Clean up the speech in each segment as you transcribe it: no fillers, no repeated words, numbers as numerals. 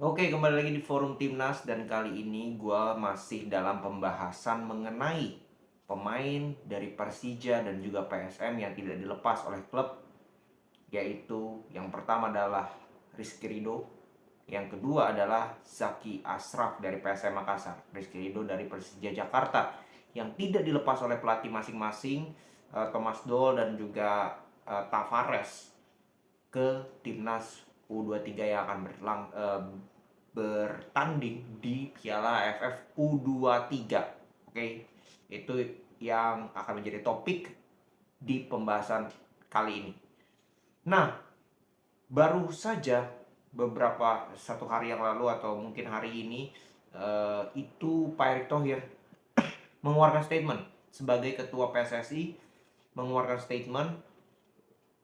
Oke, kembali lagi di forum Timnas dan kali ini gue masih dalam pembahasan mengenai pemain dari Persija dan juga PSM yang tidak dilepas oleh klub, yaitu yang pertama adalah Rizky Ridho, yang kedua adalah Zaki Ashraf dari PSM Makassar, Rizky Ridho dari Persija Jakarta yang tidak dilepas oleh pelatih masing-masing, Thomas Doll dan juga Tavares ke timnas U23 yang akan bertanding di Piala AFF U23. Oke, itu yang akan menjadi topik di pembahasan kali ini. Nah, baru saja beberapa satu hari yang lalu atau mungkin hari ini itu Pak Erick Thohir mengeluarkan statement sebagai ketua PSSI, mengeluarkan statement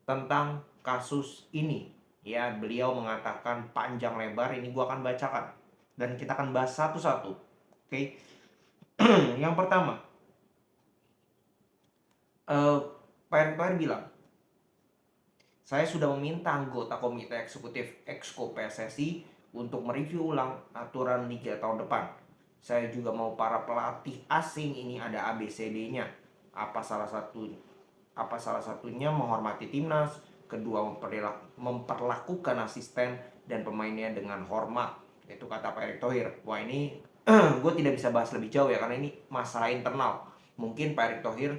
tentang kasus ini. Ya, beliau mengatakan panjang lebar, ini gua akan bacakan dan kita akan bahas satu-satu. Oke. Yang pertama, Pak Erick Thohir bilang, saya sudah meminta anggota komite eksekutif Exco PSSI untuk mereview ulang aturan liga tahun depan. Saya juga mau para pelatih asing ini ada ABCD-nya. Apa salah satu apa salah satunya menghormati timnas, kedua memperlakukan asisten dan pemainnya dengan hormat. Itu kata Pak Erick Thohir. Wah, ini gue tidak bisa bahas lebih jauh ya karena ini masalah internal. Mungkin Pak Erick Thohir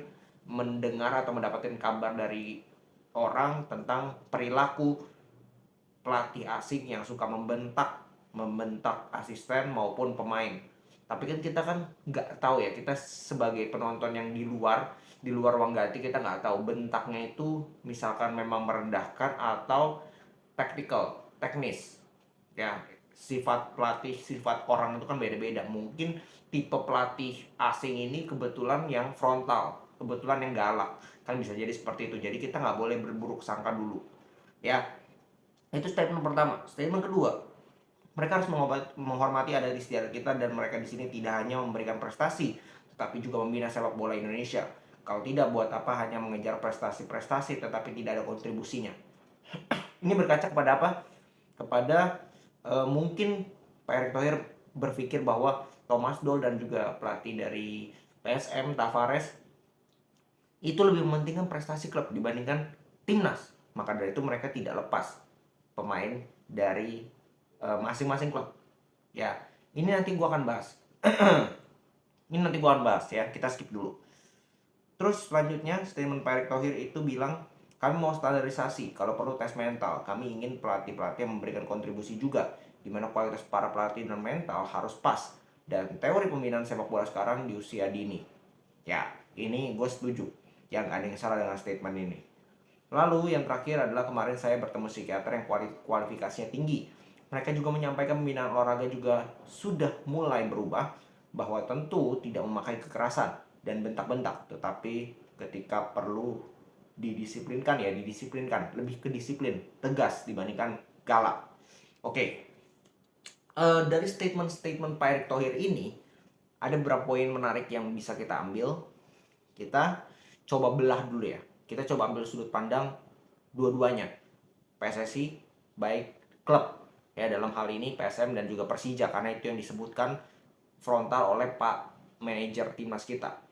mendengar atau mendapatkan kabar dari orang tentang perilaku pelatih asing yang suka membentak asisten maupun pemain. Tapi kan kita kan nggak tahu ya, kita sebagai penonton yang di luar ruang ganti, kita nggak tahu bentaknya itu misalkan memang merendahkan atau teknis ya. Sifat pelatih, sifat orang itu kan beda-beda. Mungkin tipe pelatih asing ini kebetulan yang frontal, kebetulan yang galak, kan bisa jadi seperti itu. Jadi kita nggak boleh berburuk sangka dulu ya. Itu statement pertama. Statement kedua, mereka harus menghormati adat istiadat kita dan mereka di sini tidak hanya memberikan prestasi, tetapi juga membina sepak bola Indonesia. Kalau tidak, buat apa hanya mengejar prestasi-prestasi tetapi tidak ada kontribusinya? Ini berkaca kepada apa? Kepada mungkin Pak Erick Thohir berpikir bahwa Thomas Doll dan juga pelatih dari PSM Tavares itu lebih mementingkan prestasi klub dibandingkan timnas. Maka dari itu mereka tidak lepas pemain dari masing-masing klub. Ya, ini nanti gua akan bahas. Ini nanti gua akan bahas ya. Kita skip dulu. Terus selanjutnya statement Pak Erick Thohir itu bilang, kami mau standarisasi, kalau perlu tes mental. Kami ingin pelatih-pelatih yang memberikan kontribusi juga, di mana kualitas para pelatih dan mental harus pas. Dan teori pembinaan sepak bola sekarang di usia dini. Ya, ini gue setuju. Yang gak ada yang salah dengan statement ini. Lalu yang terakhir adalah kemarin saya bertemu psikiater yang kualifikasinya tinggi. Mereka juga menyampaikan pembinaan olahraga juga sudah mulai berubah, bahwa tentu tidak memakai kekerasan dan bentak-bentak, tetapi ketika perlu didisiplinkan ya didisiplinkan, lebih ke disiplin, tegas dibandingkan galak. Oke, dari statement-statement Pak Erick Thohir ini ada beberapa poin menarik yang bisa kita ambil. Kita coba belah dulu ya. Kita coba ambil sudut pandang dua-duanya. PSSI baik klub ya, dalam hal ini PSM dan juga Persija, karena itu yang disebutkan frontal oleh Pak manajer timnas kita.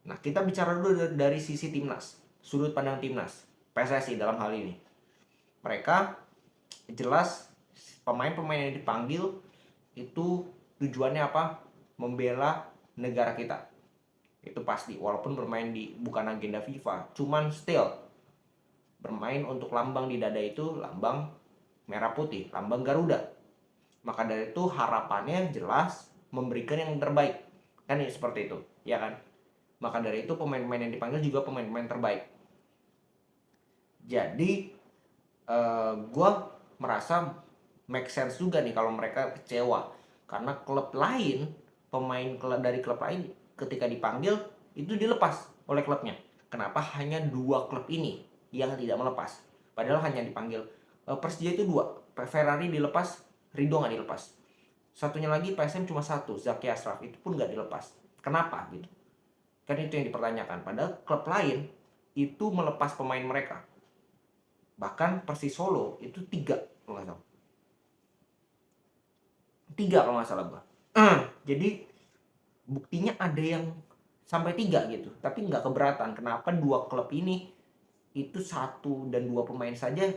Nah, kita bicara dulu dari sisi timnas, sudut pandang timnas, PSSI dalam hal ini. Mereka jelas pemain-pemain yang dipanggil itu tujuannya apa? Membela negara kita. Itu pasti, walaupun bermain di bukan agenda FIFA, cuman still bermain untuk lambang di dada itu lambang merah putih, lambang Garuda. Maka dari itu harapannya jelas memberikan yang terbaik. Kan ini seperti itu, ya kan? Maka dari itu pemain-pemain yang dipanggil juga pemain-pemain terbaik. Jadi gue merasa make sense juga nih kalau mereka kecewa, karena klub lain, pemain dari klub lain ketika dipanggil itu dilepas oleh klubnya. Kenapa hanya dua klub ini yang tidak melepas? Padahal hanya dipanggil Persija itu dua, Ferrari dilepas, Ridho nggak dilepas. Satunya lagi PSM cuma satu, Zaki Ashraf, itu pun nggak dilepas. Kenapa gitu? Kan itu yang dipertanyakan. Padahal klub lain itu melepas pemain mereka. Bahkan Persis Solo itu tiga, kalau nggak salah. 3 kalau nggak salah gua. Jadi buktinya ada yang sampai 3 gitu, tapi nggak keberatan. Kenapa 2 klub ini itu 1 dan 2 pemain saja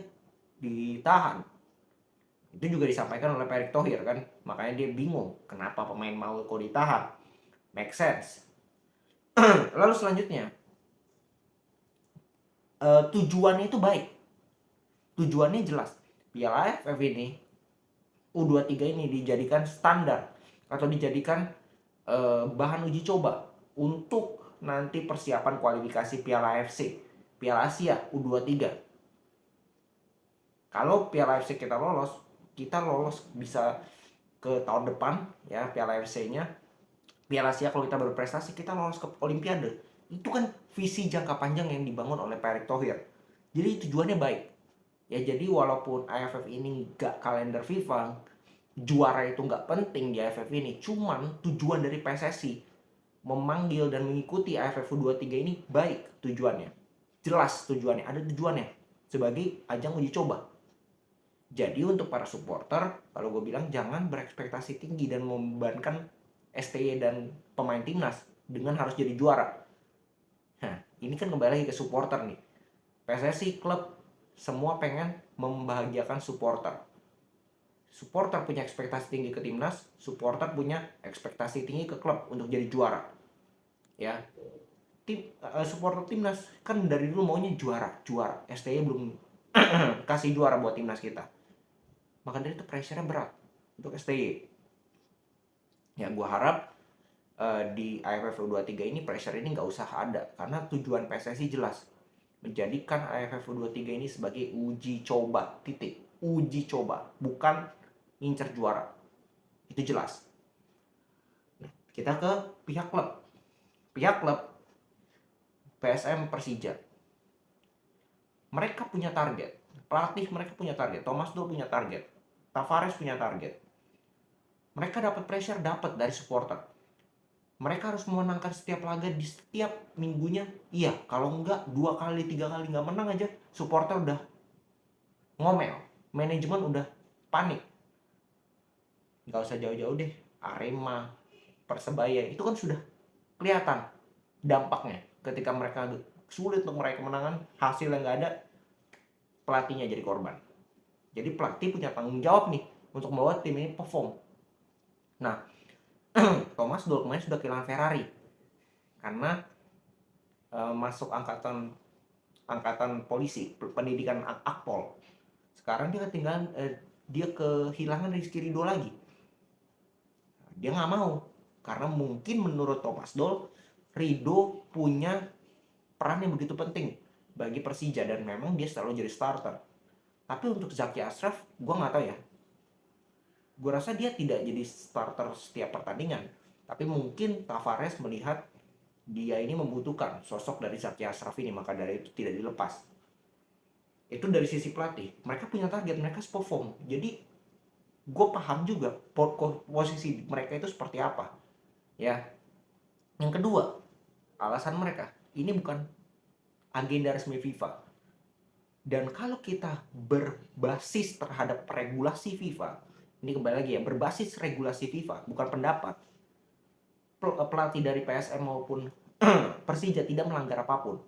ditahan? Itu juga disampaikan oleh Pak Erick Thohir kan, makanya dia bingung kenapa pemain mau kok ditahan. Make sense. Lalu selanjutnya, tujuannya itu baik, tujuannya jelas. Piala AFF ini, U23 ini dijadikan standar atau dijadikan bahan uji coba untuk nanti persiapan kualifikasi Piala AFC, Piala Asia U23. Kalau Piala AFC kita lolos bisa ke tahun depan ya Piala AFC-nya. Piala Asia kalau kita berprestasi kita lolos ke Olimpiade. Itu kan visi jangka panjang yang dibangun oleh Pak Erick Thohir. Jadi tujuannya baik. Ya jadi walaupun AFF ini nggak kalender FIFA, juara itu nggak penting di AFF ini. Cuman tujuan dari PSSI memanggil dan mengikuti AFF U23 ini baik tujuannya. Jelas tujuannya, ada tujuannya sebagai ajang uji coba. Jadi untuk para supporter, kalau gue bilang jangan berekspektasi tinggi dan membebankan STY dan pemain timnas dengan harus jadi juara. Nah, ini kan kembali lagi ke supporter nih. PSSI klub semua pengen membahagiakan supporter. Supporter punya ekspektasi tinggi ke timnas, supporter punya ekspektasi tinggi ke klub untuk jadi juara. Ya. Supporter timnas kan dari dulu maunya juara. STY belum kasih juara buat timnas kita. Maka dari itu pressure-nya berat untuk STY. Ya gue harap di AFF U23 ini pressure ini nggak usah ada, karena tujuan PSSI jelas, menjadikan AFF U23 ini sebagai uji coba, titik. Uji coba, bukan ngincer juara. Itu jelas. Nah, kita ke pihak klub. Pihak klub PSM Persija. Mereka punya target. Pelatih mereka punya target. Thomas Doll punya target. Tavares punya target. Mereka dapat pressure, dapat dari supporter. Mereka harus memenangkan setiap laga di setiap minggunya. Iya, kalau enggak 2 kali 3 kali nggak menang aja, supporter udah ngomel, manajemen udah panik. Nggak usah jauh-jauh deh, Arema, Persebaya itu kan sudah kelihatan dampaknya. Ketika mereka sulit untuk meraih kemenangan, hasil yang nggak ada, pelatihnya jadi korban. Jadi pelatih punya tanggung jawab nih untuk membawa tim ini perform. Nah, Thomas Doll kemarin sudah kehilangan Ferrari karena masuk angkatan polisi, pendidikan Akpol. Sekarang dia ketinggalan, dia kehilangan Rizky Ridho lagi. Dia nggak mau karena mungkin menurut Thomas Doll, Ridho punya peran yang begitu penting bagi Persija dan memang dia selalu jadi starter. Tapi untuk Zaki Ashraf, gue nggak tahu ya. Gue rasa dia tidak jadi starter setiap pertandingan. Tapi mungkin Tavares melihat dia ini membutuhkan sosok dari Zaki Ashraf ini, maka dari itu tidak dilepas. Itu dari sisi pelatih. Mereka punya target, mereka harus perform. Jadi gue paham juga posisi mereka itu seperti apa. Ya. Yang kedua, alasan mereka, ini bukan agenda resmi FIFA. Dan kalau kita berbasis terhadap regulasi FIFA, ini kembali lagi ya, berbasis regulasi FIFA, bukan pendapat. Pelatih dari PSM maupun Persija tidak melanggar apapun.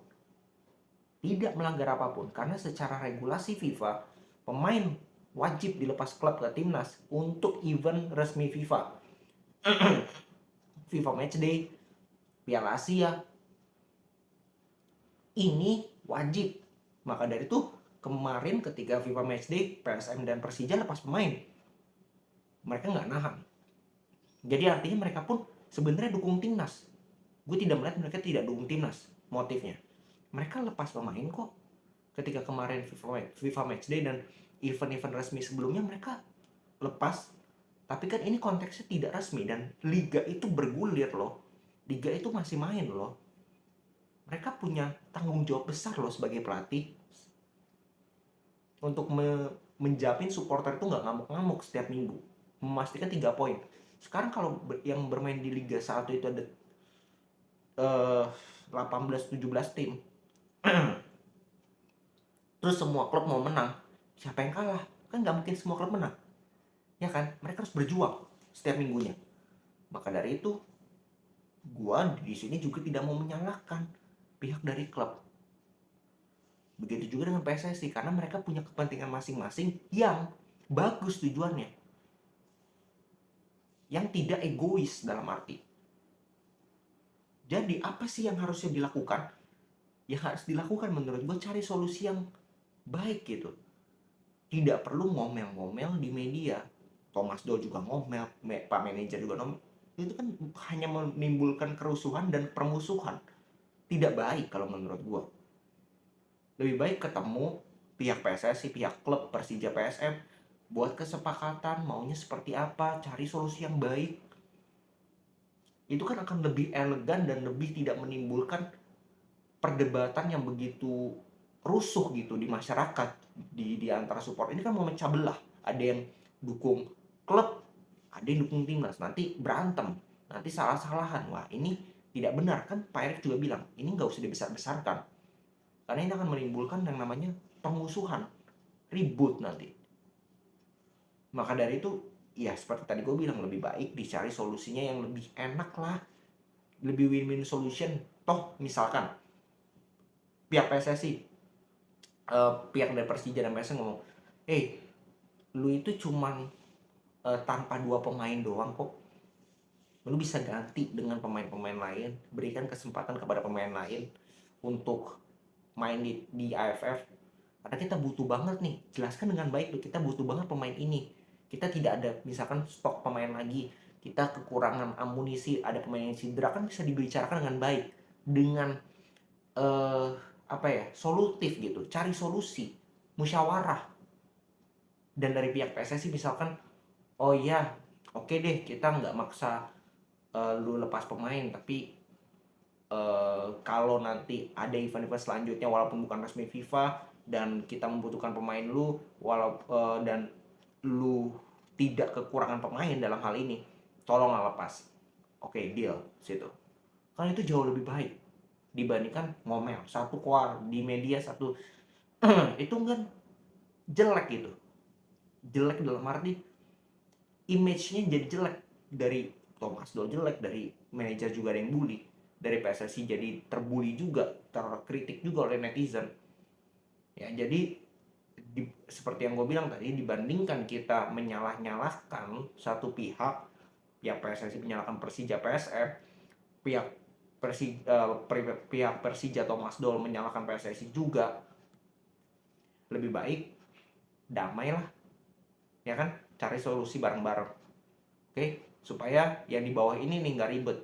Tidak melanggar apapun, karena secara regulasi FIFA, pemain wajib dilepas klub ke timnas untuk event resmi FIFA. FIFA Matchday, Piala Asia, ini wajib. Maka dari itu kemarin ketika FIFA Matchday, PSM dan Persija lepas pemain, mereka nggak nahan. Jadi artinya mereka pun sebenarnya dukung timnas. Gue tidak melihat mereka tidak dukung timnas motifnya. Mereka lepas pemain kok. Ketika kemarin FIFA Matchday dan event-event resmi sebelumnya mereka lepas. Tapi kan ini konteksnya tidak resmi dan liga itu bergulir loh. Liga itu masih main loh. Mereka punya tanggung jawab besar loh sebagai pelatih untuk menjamin supporter itu nggak ngamuk-ngamuk setiap minggu, memastikan 3 poin. Sekarang kalau yang bermain di Liga 1 itu ada 18-17 tim, terus semua klub mau menang, siapa yang kalah? Kan nggak mungkin semua klub menang, ya kan? Mereka harus berjuang. setiap minggunya. Maka dari itu, gua di sini juga tidak mau menyalahkan pihak dari klub. Begitu juga dengan PSSI, karena mereka punya kepentingan masing-masing yang bagus tujuannya, yang tidak egois dalam arti. Jadi apa sih yang harusnya dilakukan? Yang harus dilakukan menurut gue cari solusi yang baik gitu. Tidak perlu ngomel-ngomel di media. Thomas Doll juga ngomel, Pak Manajer juga ngomel. Itu kan hanya menimbulkan kerusuhan dan permusuhan. Tidak baik kalau menurut gue. Lebih baik ketemu pihak PSSI, pihak klub Persija PSM, buat kesepakatan maunya seperti apa, cari solusi yang baik. Itu kan akan lebih elegan dan lebih tidak menimbulkan perdebatan yang begitu rusuh gitu di masyarakat, di antara support. Ini kan mau mecah belah. Ada yang dukung klub, ada yang dukung timnas. Nanti berantem, nanti salah-salahan. Wah, ini tidak benar kan. Pak Erick juga bilang, ini nggak usah dibesar-besarkan. Karena ini akan menimbulkan yang namanya permusuhan, ribut nanti. Maka dari itu, ya seperti tadi gue bilang, lebih baik dicari solusinya yang lebih enak lah. Lebih win-win solution. Toh misalkan pihak PSSI, pihak dari Persija dan PSM ngomong, lu itu cuman tanpa 2 pemain doang kok. Lu bisa ganti dengan pemain-pemain lain, berikan kesempatan kepada pemain lain untuk main di AFF. Karena kita butuh banget nih, jelaskan dengan baik tuh, kita butuh banget pemain ini. Kita tidak ada misalkan stok pemain lagi, kita kekurangan amunisi, ada pemain yang cedera, kan bisa dibicarakan dengan baik, dengan solutif gitu, cari solusi, musyawarah. Dan dari pihak PSSI misalkan, oh iya, oke deh, kita nggak maksa lu lepas pemain, tapi kalau nanti ada event-event selanjutnya walaupun bukan resmi FIFA dan kita membutuhkan pemain lu, dan lu tidak kekurangan pemain dalam hal ini, tolonglah lepas. Oke, deal situ. Kan itu jauh lebih baik dibandingkan ngomel satu keluar di media satu. Itu kan jelek gitu. Jelek dalam arti image-nya jadi jelek. Dari Thomas Doll jelek, dari manajer juga ada yang bully, dari PSSI jadi terbully juga, terkritik juga oleh netizen. Ya, jadi seperti yang gue bilang tadi, dibandingkan kita menyalah-nyalahkan satu pihak PSSI menyalahkan Persija PSM, pihak pihak Persija Thomas Doll menyalahkan PSSI juga, lebih baik damai lah, ya kan, cari solusi bareng-bareng. Oke, supaya yang di bawah ini nih nggak ribet,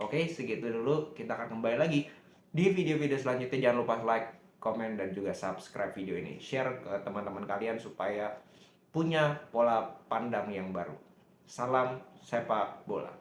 Oke, segitu dulu. Kita akan kembali lagi di video-video selanjutnya. Jangan lupa like, komen, dan juga subscribe video ini. Share ke teman-teman kalian supaya punya pola pandang yang baru. Salam sepak bola.